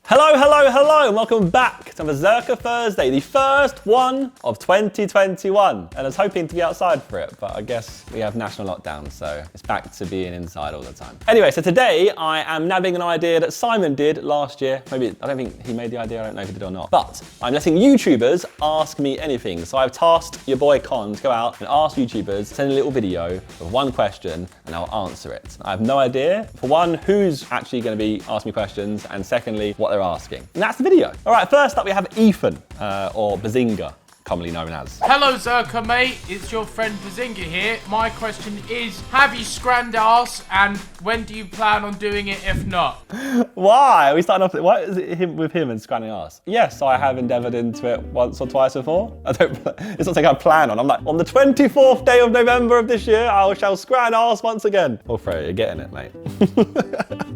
Hello, hello, hello, and welcome back to the Zerkaa Thursday, the first one of 2021. And I was hoping to be outside for it, but I guess we have national lockdown, so it's back to being inside all the time. Anyway, so today I am nabbing an idea that Simon did last year. Maybe, I don't think he made the idea, I don't know if he did or not. But I'm letting YouTubers ask me anything. So I've tasked your boy Con to go out and ask YouTubers, send a little video with one question, and I'll answer it. I have no idea, for one, who's actually going to be asking me questions, and secondly, what they're asking. And that's the video. All right, first up we have Ethan, or Bazinga, commonly known as. Hello ZerkaaMate, it's your friend Bazinga here. My question is, have you scrammed ass, and when do you plan on doing it if not? Why? Are we starting off, why is it with him and scranning ass? Yes, I have endeavoured into it once or twice before. It's not something I plan on. I'm like, on the 24th day of November of this year, I shall scran ass once again. Well, Freya, you're getting it, mate.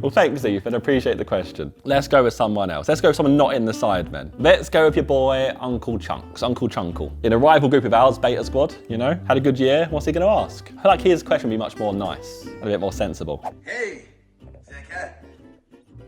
Well, thanks, Ethan. Appreciate the question. Let's go with someone else. Let's go with someone not in the Sidemen. Let's go with your boy, Uncle Chunkz. Uncle Chunkle. In a rival group of ours, Beta Squad, you know, had a good year. What's he going to ask? I feel like his question would be much more nice and a bit more sensible. Hey, Zerkaa.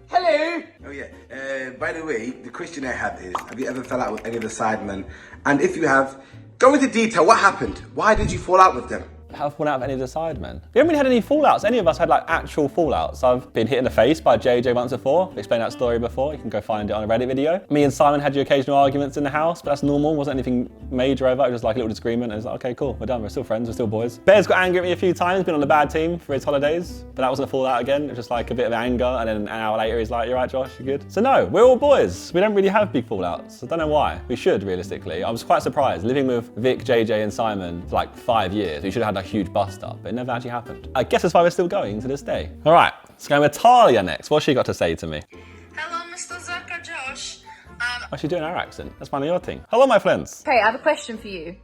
Hello. Oh yeah. By the way, the question I had is, have you ever fell out with any of the Sidemen? And if you have, go into detail. What happened? Why did you fall out with them? Have fallen out of any of the Sidemen? We haven't really had any fallouts. Any of us had like actual fallouts. I've been hit in the face by JJ once before. I've explained that story before. You can go find it on a Reddit video. Me and Simon had your occasional arguments in the house, but that's normal. Wasn't anything major ever. It was just like a little disagreement. And it was like, okay, cool, we're done. We're still friends. We're still boys. Bear's got angry at me a few times. Been on a bad team for his holidays, but that wasn't a fallout again. It was just like a bit of anger. And then an hour later, he's like, "You right, Josh? You good?" So no, we're all boys. We don't really have big fallouts. I don't know why. We should, realistically. I was quite surprised. Living with Vic, JJ, and Simon for like 5 years, we should have had a huge bust up. But it never actually happened. I guess that's why we're still going to this day. All right, let's go with Talia next. What's she got to say to me? Hello, Mr. ZerkaaJosh. Why's she doing her accent? That's one of your thing. Hello, my friends. Okay, I have a question for you.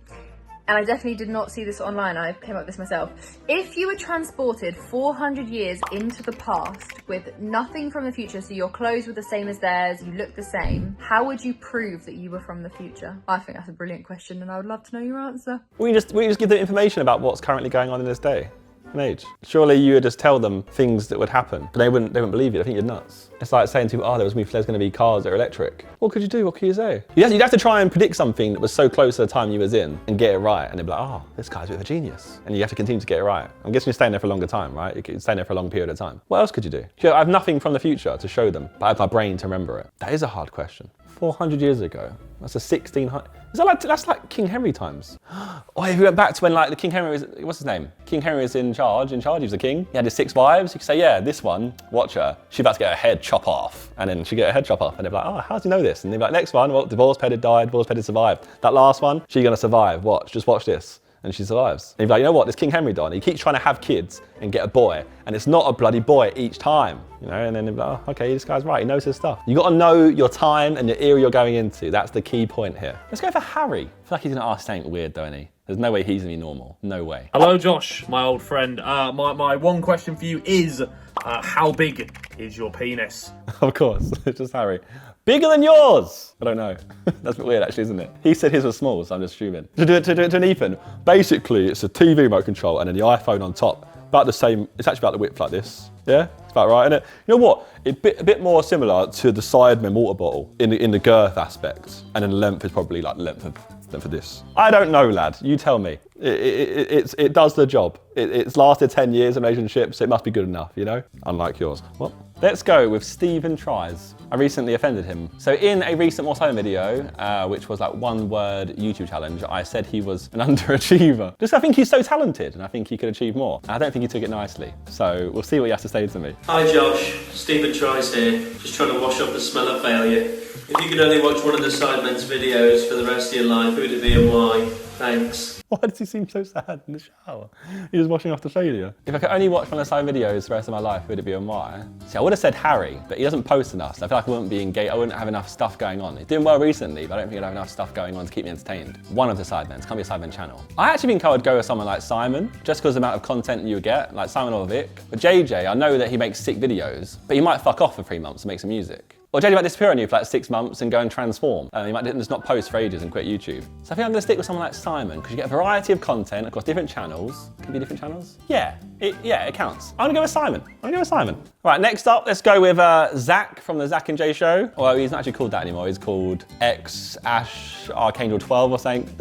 And I definitely did not see this online. I came up with this myself. If you were transported 400 years into the past with nothing from the future, so your clothes were the same as theirs, you look the same, how would you prove that you were from the future? I think that's a brilliant question and I would love to know your answer. We just give them information about what's currently going on in this day and age. Surely you would just tell them things that would happen, but they wouldn't believe you. I think you're nuts. It's like saying to people, there's going to be cars that are electric. What could you do? What could you say? You'd have to try and predict something that was so close to the time you was in and get it right. And they'd be like, this guy's a bit of a genius. And you have to continue to get it right. I'm guessing you're staying there for a longer time, right? You're staying there for a long period of time. What else could you do? I have nothing from the future to show them, but I have my brain to remember it. That is a hard question. 400 years ago. That's a 1600. That's like King Henry times. Oh, if we went back to when like the King Henry was, what's his name? King Henry was in charge, he was the king. He had his 6 wives. You could say, yeah, this one, watch her. She's about to get her head chopped off. And then she get her head chopped off. And they'd be like, how do you know this? And they'd be like, next one, well, divorced head had died, divorced head had survived. That last one, she's gonna survive. Watch, just watch this. And she survives. And you'd be like, you know what, this King Henry died. He keeps trying to have kids and get a boy. And it's not a bloody boy each time. You know, and then they'd be like, okay, this guy's right, he knows his stuff. You gotta know your time and your era you're going into. That's the key point here. Let's go for Harry. I feel like he's gonna ask something weird, don't he? There's no way he's gonna be normal. No way. Hello, Josh, my old friend. My one question for you is, how big is your penis? Of course, it's just Harry. Bigger than yours! I don't know. That's a bit weird actually, isn't it? He said his was small, so I'm just assuming. To an Ethan, basically it's a TV remote control and then the iPhone on top. About the same, it's actually about the width like this. Yeah, it's about right, isn't it? You know what? It's a bit more similar to the Sidemen water bottle in the girth aspect. And then the length is probably like the length of this. I don't know, lad. You tell me. It does the job. It's lasted 10 years in relationships. It must be good enough, you know? Unlike yours. What? Let's go with Stephen Tries. I recently offended him. So in a recent What's Home video, which was like one word YouTube challenge, I said he was an underachiever. Just I think he's so talented and I think he could achieve more. I don't think he took it nicely. So we'll see what he has to say to me. Hi Josh, Stephen Tries here. Just trying to wash off the smell of failure. If you could only watch one of the Sidemen's videos for the rest of your life, who would it be and why? Thanks. Why does he seem so sad in the shower? He was washing off the failure. If I could only watch one of the side videos the rest of my life, who would it be and why? See, I would have said Harry, but he doesn't post enough, so I feel like I wouldn't be engaged. I wouldn't have enough stuff going on. He's doing well recently, but I don't think he'd have enough stuff going on to keep me entertained. One of the Sidemen, can't be a Sidemen channel. I actually think I would go with someone like Simon, just because of the amount of content you would get, like Simon or Vic. But JJ, I know that he makes sick videos, but he might fuck off for 3 months and make some music. Or JJ might disappear on you for like 6 months and go and transform. He might just not post for ages and quit YouTube. So I think I'm gonna stick with someone like Simon, because you get a variety of content across different channels. Can be different channels? Yeah, it counts. I'm gonna go with Simon. Right, next up, let's go with Zack from the Zack and Jay show. Well, he's not actually called that anymore. He's called Archangel12 or something.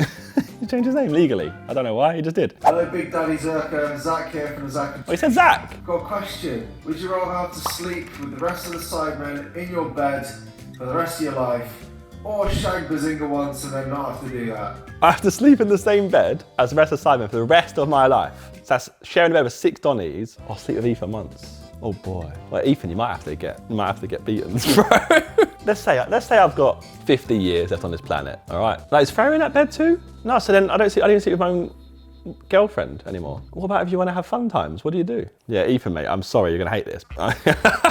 He changed his name legally. I don't know why, he just did. Hello, Big Daddy Zerkaa and Zack here from the Zack and... Oh, he said Zack! Got a question. Would you rather have to sleep with the rest of the sidemen in your bed for the rest of your life, or shag Bazinga once and then not have to do that? I have to sleep in the same bed as the rest of Simon for the rest of my life. So that's sharing a bed with 6 Donnies, or sleep with Ethan once. Oh boy. Well, Ethan, you might have to get beaten, bro. Let's say I've got 50 years left on this planet, all right? Like, is Freya in that bed too? No, so then I don't sleep with my own girlfriend anymore. What about if you want to have fun times? What do you do? Yeah, Ethan, mate, I'm sorry, you're gonna hate this. I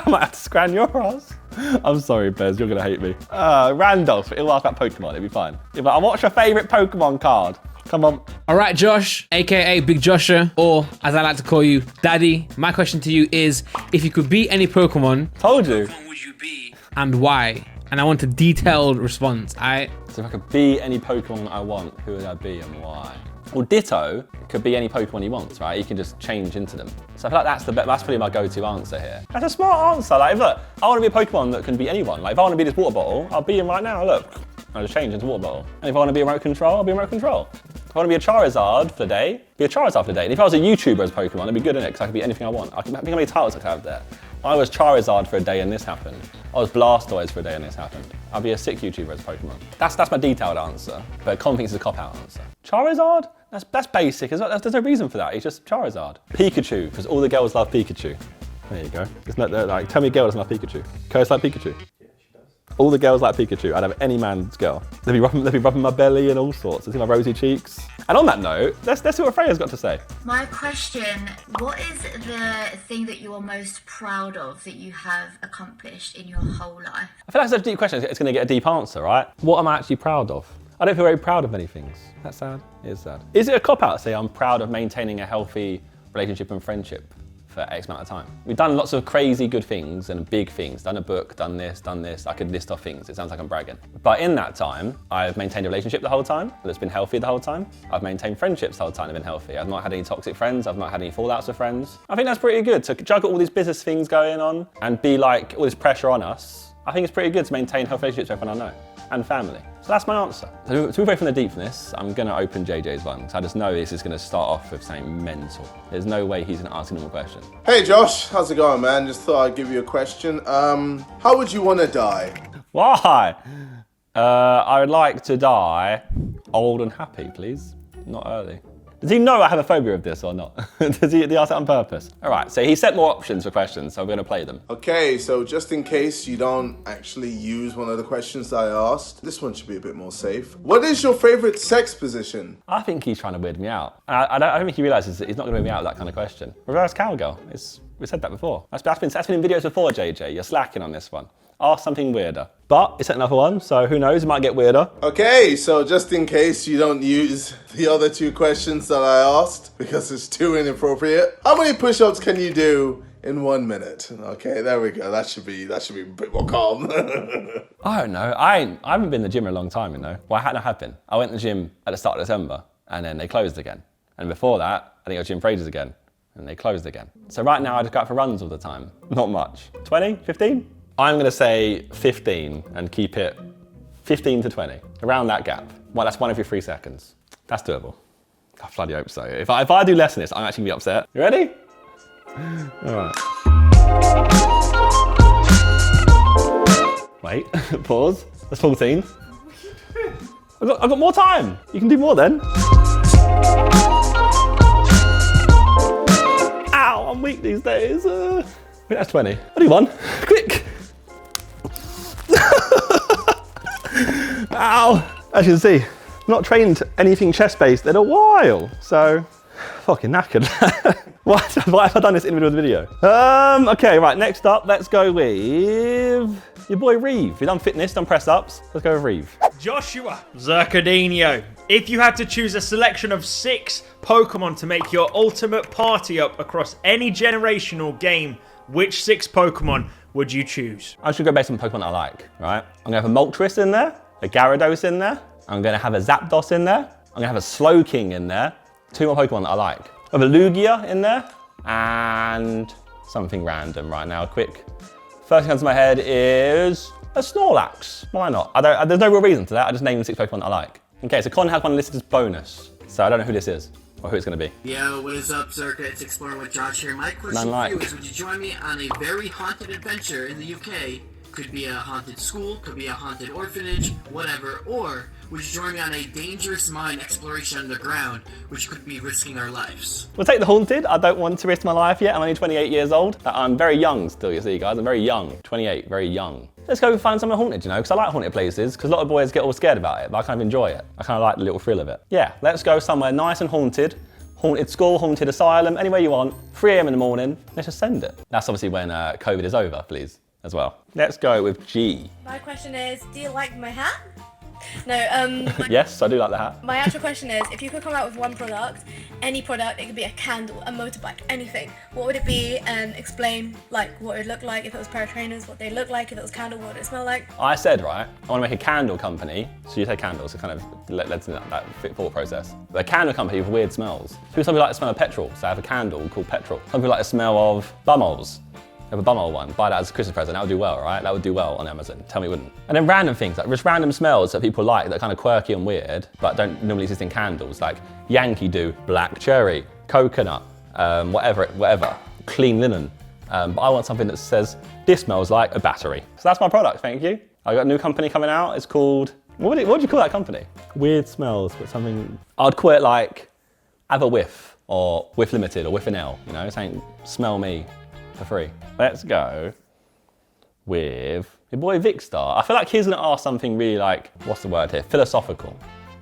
might have to scran your ass. I'm sorry, Bez, you're gonna hate me. Randolph, he'll ask about Pokemon, it'll be fine. He'll be like, what's your favorite Pokemon card? Come on. All right, Josh, AKA Big Josher, or as I like to call you, Daddy. My question to you is, if you could be any Pokemon, told you. Which one would you be? And why? And I want a detailed response, alright? So if I could be any Pokemon I want, who would I be and why? Well, Ditto could be any Pokemon he wants, right? He can just change into them. So I feel like that's probably my go-to answer here. That's a smart answer. Like, look, I want to be a Pokemon that can be anyone. Like, if I want to be this water bottle, I'll be him right now. Look, I'll just change into water bottle. And if I want to be a remote control, I'll be a remote control. If I want to be a Charizard for the day, be a Charizard for the day. And if I was a YouTuber as Pokemon, it'd be good in it, because I could be anything I want. Think how many titles I could have there. I was Charizard for a day and this happened. I was Blastoise for a day and this happened. I'll be a sick YouTuber as Pokemon. That's my detailed answer, but Confidence is a cop-out answer. Charizard? That's basic. There's no reason for that. He's just Charizard. Pikachu, because all the girls love Pikachu. There you go. It's not like, tell me a girl doesn't love Pikachu. Coast like Pikachu. All the girls like Pikachu. I'd have any man's girl. They'd be rubbing my belly and all sorts. They'd see my rosy cheeks. And on that note, let's see what Freya's got to say. My question, what is the thing that you are most proud of that you have accomplished in your whole life? I feel like it's a deep question. It's going to get a deep answer, right? What am I actually proud of? I don't feel very proud of many things. That's sad. It is sad. Is it a cop-out to say I'm proud of maintaining a healthy relationship and friendship for X amount of time? We've done lots of crazy good things and big things. Done a book, done this. I could list off things. It sounds like I'm bragging. But in that time, I've maintained a relationship the whole time that's been healthy the whole time. I've maintained friendships the whole time that have been healthy. I've not had any toxic friends. I've not had any fallouts with friends. I think that's pretty good. To juggle all these business things going on and be like all this pressure on us, I think it's pretty good to maintain healthy relationships with everyone I know and family. So that's my answer. So to move away from the deepness, I'm gonna open JJ's one. So I just know this is gonna start off with something mental. There's no way he's gonna ask a normal question. Hey Josh, how's it going, man? Just thought I'd give you a question. How would you want to die? Why? I would like to die old and happy, please. Not early. Does he know I have a phobia of this or not? Does he ask that on purpose? All right, so he set more options for questions, so I'm gonna play them. Okay, so just in case you don't actually use one of the questions that I asked, this one should be a bit more safe. What is your favorite sex position? I think he's trying to weird me out. I don't think he realizes that he's not gonna weird me out with that kind of question. Reverse cowgirl, we said that before. That's been in videos before, JJ. You're slacking on this one. Ask something weirder. But it's another one, so who knows, it might get weirder. Okay, so just in case you don't use the other 2 questions that I asked, because it's too inappropriate, how many push-ups can you do in 1 minute? Okay, there we go. That should be a bit more calm. I don't know. I haven't been to the gym in a long time, you know. Well, I have been. I went to the gym at the start of December, and then they closed again. And before that, I think I was gym for ages again, and they closed again. So right now, I just go out for runs all the time. Not much. 20, 15? I'm gonna say 15 and keep it 15 to 20, around that gap. Well, that's 1 every 3 seconds. That's doable. I bloody hope so. If I do less than this, I'm actually gonna be upset. You ready? All right. Wait, pause. That's 14. I've got more time. You can do more then. Ow, I'm weak these days. I think that's 20. I'll do 1. Quick. Ow! As you can see, I've not trained anything chest-based in a while, so fucking knackered. Why have I done this individual video? Okay, right, next up, let's go with your boy Reeve. You've done fitness, done press-ups, let's go with Reeve. Joshua ZerkaaHD. If you had to choose a selection of 6 Pokemon to make your ultimate party up across any generation or game, which 6 Pokemon would you choose? I should go based on Pokemon I like, right? I'm gonna have a Moltres in there, a Gyarados in there, I'm gonna have a Zapdos in there, I'm gonna have a Slowking in there, 2 more Pokemon that I like. I have a Lugia in there, and something random right now, quick. First thing comes to my head is a Snorlax. Why not? There's no real reason to that, I just named the 6 Pokemon that I like. Okay, so Con has one listed as bonus, so I don't know who this is, or who it's gonna be. Yo, what is up, Zerkaa? It's ExploringJosh here. My question for you is, would you join me on a very haunted adventure in the UK? Could be a haunted school, could be a haunted orphanage, whatever. Or would you join me on a dangerous mine exploration underground, which could be risking our lives? We'll take the haunted. I don't want to risk my life yet. I'm only 28 years old. I'm very young still, you see, guys. I'm very young. 28, very young. Let's go find somewhere haunted, you know, because I like haunted places, because a lot of boys get all scared about it, but I kind of enjoy it. I kind of like the little thrill of it. Yeah, let's go somewhere nice and haunted. Haunted school, haunted asylum, anywhere you want. 3 AM in the morning, let's just send it. That's obviously when COVID is over, please, as well. Let's go with G. My question is, do you like my hat? No, Yes, I do like the hat. My actual question is, if you could come out with one product, any product, it could be a candle, a motorbike, anything, what would it be, and explain like what it would look like if it was a pair of trainers, what they look like, if it was candle, what would it smell like? I said, right, I want to make a candle company. So you say candles, so kind of led to that thought process. But a candle company with weird smells. Some people like the smell of petrol, so I have a candle called petrol. Some people like the smell of bumholes. I have a bumhole one, buy that as a Christmas present, that would do well, right? That would do well on Amazon, tell me it wouldn't. And then random things, like just random smells that people like that are kind of quirky and weird, but don't normally exist in candles, like Yankee Do, black cherry, coconut, whatever, clean linen. But I want something that says, this smells like a battery. So that's my product, thank you. I got a new company coming out, it's called, what do you call that company? Weird smells, but something, I'd call it like, have a whiff, or Whiff Limited, or Whiff an L, you know, saying, smell me. For free. Let's go with your boy Vicstar. I feel like he's gonna ask something really like, what's the word here? Philosophical.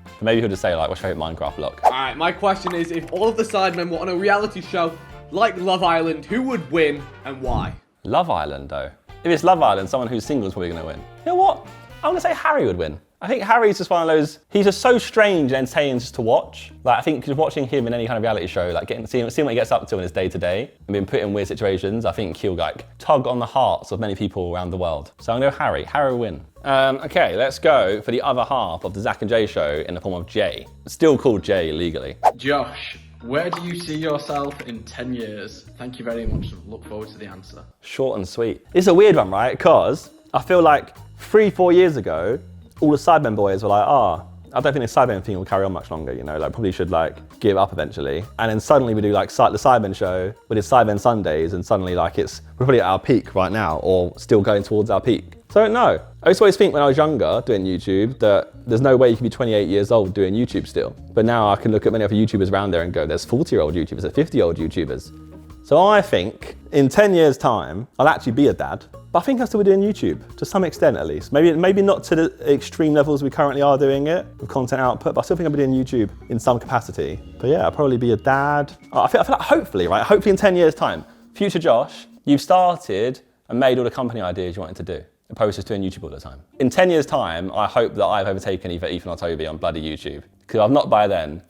But maybe he'll just say like, what's your favorite Minecraft look? Alright, my question is, if all of the sidemen were on a reality show like Love Island, who would win and why? Love Island though. If it's Love Island, someone who's single is probably gonna win. You know what? I'm gonna say Harry would win. I think Harry's just one of those, he's just so strange and entertaining just to watch. Like I think just watching him in any kind of reality show, like seeing what he gets up to in his day to day and being put in weird situations, I think he'll like tug on the hearts of many people around the world. So I'm gonna go Harry. Harry will win. Okay, let's go for the other half of the Zack and Jay show in the form of Jay. Still called Jay legally. Josh, where do you see yourself in 10 years? Thank you very much. Look forward to the answer. Short and sweet. It's a weird one, right? Because I feel like 3-4 years ago, all the Sidemen boys were like, I don't think the Sidemen thing will carry on much longer, you know, like probably should like give up eventually. And then suddenly we do like the Sidemen show, we did Sidemen Sundays, and suddenly like we're probably at our peak right now, or still going towards our peak. So I don't know. I used to always think when I was younger doing YouTube that there's no way you can be 28 years old doing YouTube still. But now I can look at many other YouTubers around there and go, there's 40-year-old YouTubers, there's 50-year-old YouTubers. So I think in 10 years time, I'll actually be a dad. But I think I'll still be doing YouTube, to some extent at least. Maybe not to the extreme levels we currently are doing it, with content output, but I still think I'll be doing YouTube in some capacity. But yeah, I'll probably be a dad. I feel like hopefully, right? Hopefully in 10 years time, future Josh, you've started and made all the company ideas you wanted to do, opposed to just doing YouTube all the time. In 10 years time, I hope that I've overtaken either Ethan or Toby on bloody YouTube. Because if I'm not by then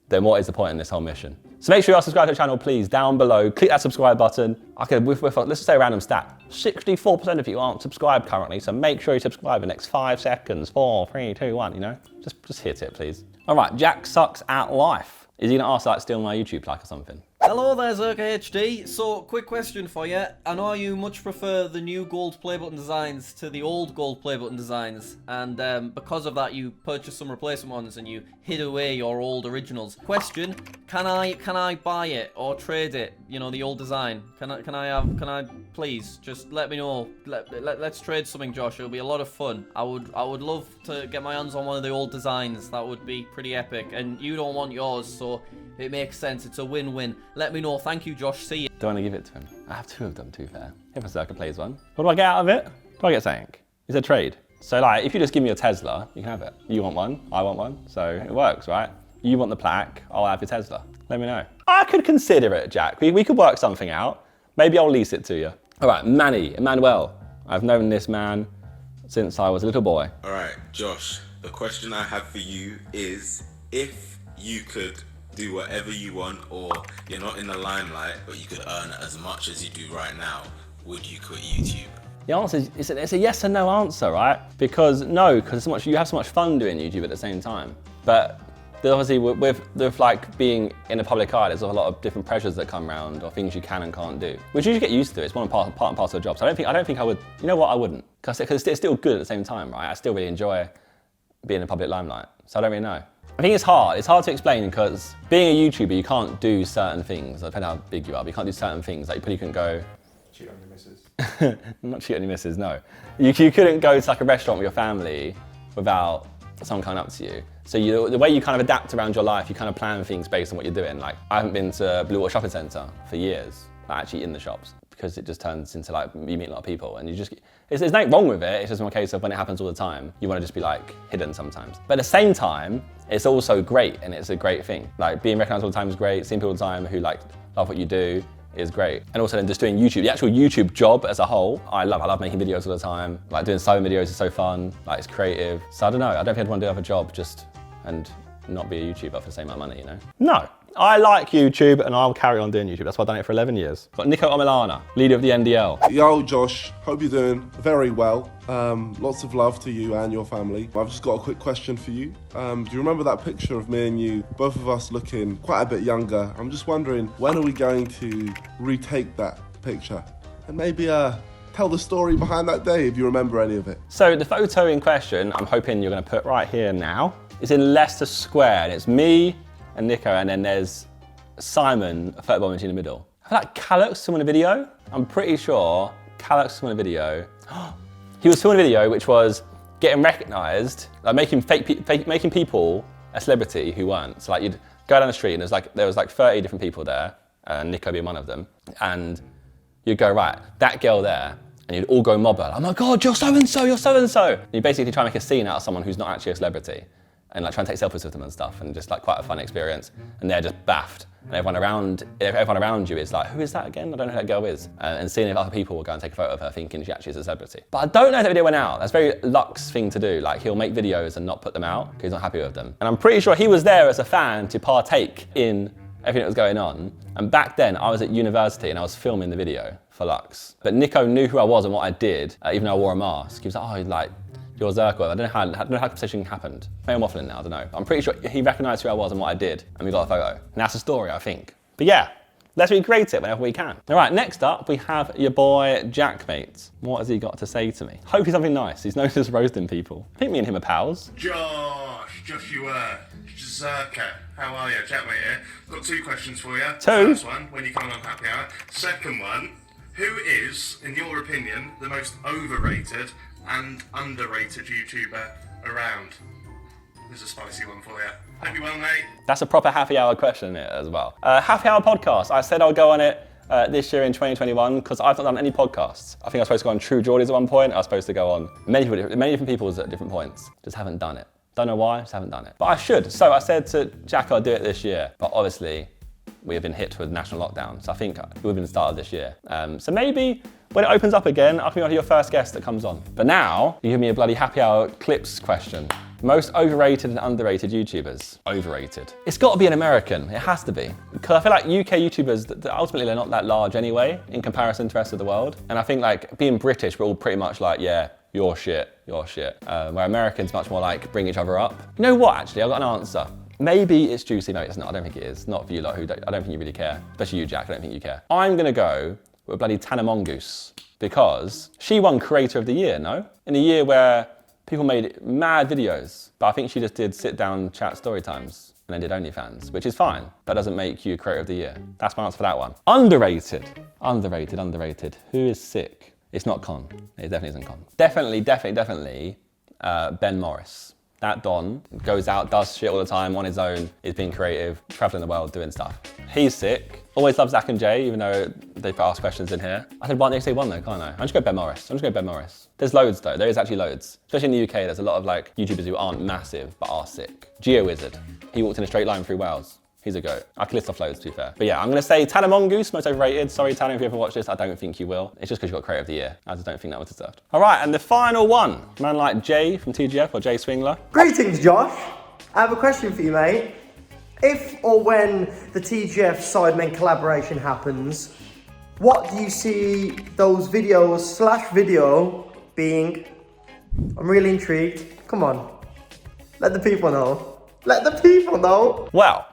what is the point in this whole mission? So make sure you are subscribed to the channel, please, down below. Click that subscribe button. Okay, let's just say a random stat. 64% of you aren't subscribed currently, so make sure you subscribe in the next 5 seconds. 4, 3, 2, 1, you know? Just hit it, please. All right, JackSucksAtLife. Is he gonna ask like steal my YouTube like or something? Hello there, ZerkaaHD. So, quick question for you. I know you much prefer the new gold play button designs to the old gold play button designs, and because of that, you purchased some replacement ones and you hid away your old originals. Question: Can I buy it or trade it? You know, the old design. Can I please just let me know? Let's trade something, Josh. It'll be a lot of fun. I would love to get my hands on one of the old designs. That would be pretty epic. And you don't want yours, so it makes sense. It's a win-win. Let me know. Thank you, Josh. See you. Don't want to give it to him. I have 2 of them, to be fair. If a ZerkaaPlays one. What do I get out of it? Do I get something? It's a trade. So like, if you just give me your Tesla, you can have it. You want one, I want one, so it works, right? You want the plaque, I'll have your Tesla. Let me know. I could consider it, Jack. We could work something out. Maybe I'll lease it to you. All right, Manny, Emmanuel. I've known this man since I was a little boy. All right, Josh, the question I have for you is, if you could do whatever you want, or you're not in the limelight, but you could earn as much as you do right now, would you quit YouTube? The answer is it's a yes and no answer, right? Because you have so much fun doing YouTube at the same time. But obviously with like being in the public eye, there's a lot of different pressures that come around or things you can and can't do, which you just get used to. It's part and parcel of the job. So I don't think I would. You know what? I wouldn't, because it's still good at the same time, right? I still really enjoy being in the public limelight. So I don't really know. I think it's hard. It's hard to explain because being a YouTuber, you can't do certain things. Depending on how big you are, but you can't do certain things. Like you probably couldn't go. Cheat on your missus. Not cheat on your missus, no. You couldn't go to like a restaurant with your family without someone coming up to you. So the way you kind of adapt around your life, you kind of plan things based on what you're doing. Like I haven't been to Blue Water Shopping Centre for years, like actually in the shops, because it just turns into like you meet a lot of people and there's nothing wrong with it. It's just one case of when it happens all the time, you want to just be like hidden sometimes. But at the same time, it's also great and it's a great thing. Like being recognised all the time is great. Seeing people all the time who like love what you do is great. And also then just doing YouTube, the actual YouTube job as a whole, I love making videos all the time. Like doing sewing videos is so fun, like it's creative. So I don't know, I don't think I'd want to do another job and not be a YouTuber for the same amount of money, you know? No, I like YouTube and I'll carry on doing YouTube. That's why I've done it for 11 years. Got Niko Omilana, leader of the NDL. Yo, Josh, hope you're doing very well. Lots of love to you and your family. I've just got a quick question for you. Do you remember that picture of me and you, both of us looking quite a bit younger? I'm just wondering, when are we going to retake that picture? And maybe tell the story behind that day if you remember any of it. So the photo in question, I'm hoping you're gonna put right here now. It's in Leicester Square and it's me and Niko, and then there's Simon, a photo bomb in the middle. I feel like Calux filming a video. I'm pretty sure Calux filming a video. He was filming a video which was getting recognised, like making people a celebrity who weren't. So like you'd go down the street and there was like 30 different people there, and Niko being one of them, and you'd go, right, that girl there, and you'd all go mob her. Oh my God, you're so-and-so, you're so-and-so. And you basically try and make a scene out of someone who's not actually a celebrity, and like try and take selfies with them and stuff, and just like quite a fun experience. And they're just baffed. And everyone around you is like, who is that again? I don't know who that girl is. And seeing if other people will go and take a photo of her thinking she actually is a celebrity. But I don't know if that video went out. That's very Lux thing to do. Like he'll make videos and not put them out because he's not happy with them. And I'm pretty sure he was there as a fan to partake in everything that was going on. And back then I was at university and I was filming the video for Lux. But Niko knew who I was and what I did, even though I wore a mask. He was like, oh, like, you're Zerkaa. I don't know how the conversation happened. Maybe I'm waffling now, I don't know. I'm pretty sure he recognised who I was and what I did, and we got a photo. And that's the story, I think. But yeah, let's recreate it whenever we can. All right, next up, we have your boy, JackMate. What has he got to say to me? Hopefully something nice. He's known as roasting people. I think me and him are pals. Joshua, Zerkaa, how are you? JackMate here. Got two questions for you. Two? First one, when you come on happy hour. Second one, who is, in your opinion, the most overrated and underrated YouTuber around? There's a spicy one for you. Hope you well, mate. That's a proper happy hour question in it as well. Happy hour podcast. I said I'll go on it this year in 2021 because I've not done any podcasts. I think I was supposed to go on True Geordies at one point. I was supposed to go on many different people's at different points. Just haven't done it. Don't know why, just haven't done it. But I should. So I said to Jack I'll do it this year. But obviously, we have been hit with national lockdown. So I think it would have been started this year. So maybe when it opens up again, I'll be one of your first guest that comes on. But now, you give me a bloody happy hour clips question. Most overrated and underrated YouTubers. Overrated. It's got to be an American. It has to be. Because I feel like UK YouTubers, ultimately they're not that large anyway in comparison to the rest of the world. And I think like being British, we're all pretty much like, yeah, you're shit, you're shit. Where Americans much more like bring each other up. You know what, actually, I've got an answer. Maybe it's juicy, maybe it's not. I don't think it is. Not for you lot who I don't think you really care. Especially you, Jack, I don't think you care. I'm gonna go with bloody Tana Mongoose because she won Creator of the Year, no? In a year where people made mad videos, but I think she just did sit down chat story times and then did OnlyFans, which is fine. That doesn't make you Creator of the Year. That's my answer for that one. Underrated. Who is sick? It's not Con. It definitely isn't Con. Definitely Ben Morris. That Don goes out, does shit all the time on his own, is being creative, traveling the world, doing stuff. He's sick. Always love Zack and Jay, even though they've asked questions in here. I said one, they say one though, can't I? I'm just going Ben Morris. There's loads though, there is actually loads. Especially in the UK, there's a lot of like YouTubers who aren't massive, but are sick. GeoWizard, he walked in a straight line through Wales. He's a goat. I can list off loads to be fair. But yeah, I'm gonna say Tana Mongoose, most overrated. Sorry Tana, if you ever watch this, I don't think you will. It's just because you got Creator of the Year. I just don't think that was deserved. All right, and the final one. Man like Jay from TGF or Jay Swingler. Greetings, Josh. I have a question for you, mate. If or when the TGF Sidemen collaboration happens, What do you see those videos / video being? I'm really intrigued. Come on. Let the people know. Let the people know. Well,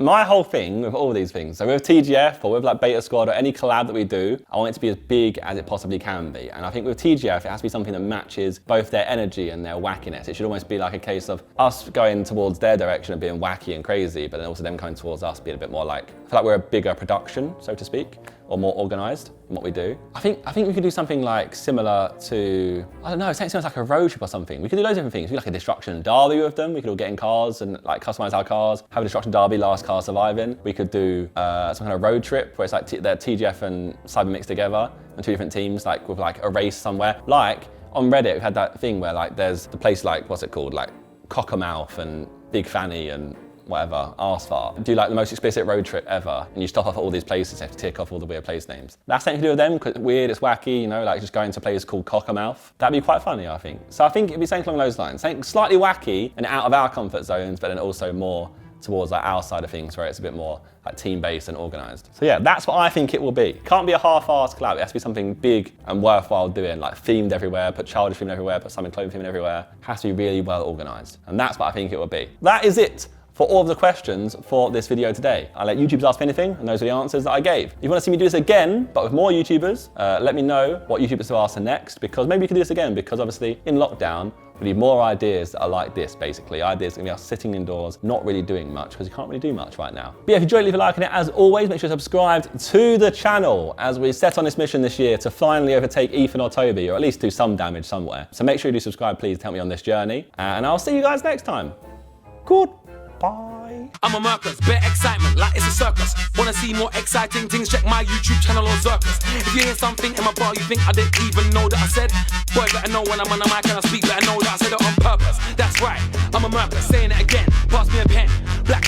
my whole thing with all these things, so with TGF or with like Beta Squad or any collab that we do, I want it to be as big as it possibly can be. And I think with TGF, it has to be something that matches both their energy and their wackiness. It should almost be like a case of us going towards their direction of being wacky and crazy, but then also them coming towards us being a bit more like, I feel like we're a bigger production, so to speak, or more organized in what we do. I think we could do something like similar to, I don't know, something like a road trip or something. We could do loads of different things. We could do like a destruction derby with them. We could all get in cars and like customize our cars, have a destruction derby, last car surviving. We could do some kind of road trip where it's like they're TGF and Cyber mixed together and 2 different teams, like with like a race somewhere. Like on Reddit, we've had that thing where like there's the place like, what's it called? Like Cockermouth and Big Fanny and whatever, Arsfart. Do like the most explicit road trip ever, and you stop off at all these places, you have to tick off all the weird place names. That's something to do with them, because it's weird, it's wacky, you know, like just going to places called Cockermouth. That'd be quite funny, I think. So I think it'd be something along those lines. Something slightly wacky and out of our comfort zones, but then also more towards like our side of things where it's a bit more like team-based and organized. So yeah, that's what I think it will be. It can't be a half-assed collab, it has to be something big and worthwhile doing, like themed everywhere, put childish theme everywhere, put something clothing theme everywhere. It has to be really well organized. And that's what I think it will be. That is it for all of the questions for this video today. I let YouTubers ask me anything, and those are the answers that I gave. If you want to see me do this again, but with more YouTubers, let me know what YouTubers to ask next, because maybe we can do this again, because obviously in lockdown, we need more ideas that are like this, basically. Ideas that we are sitting indoors, not really doing much, because you can't really do much right now. But yeah, if you enjoyed, leave a like on it. As always, make sure you're subscribed to the channel, as we set on this mission this year to finally overtake Ethan or Toby, or at least do some damage somewhere. So make sure you do subscribe, please, to help me on this journey. And I'll see you guys next time. Good. Bye. I'm a Mercus, bare excitement, like it's a circus. Wanna see more exciting things? Check my YouTube channel or Zerkas. If you hear something in my bar you think I didn't even know that I said, boy, better know when I'm on the mic and I speak, better know that I said it on purpose. That's right, I'm a Mercus, saying it again. Pass me a pen. Black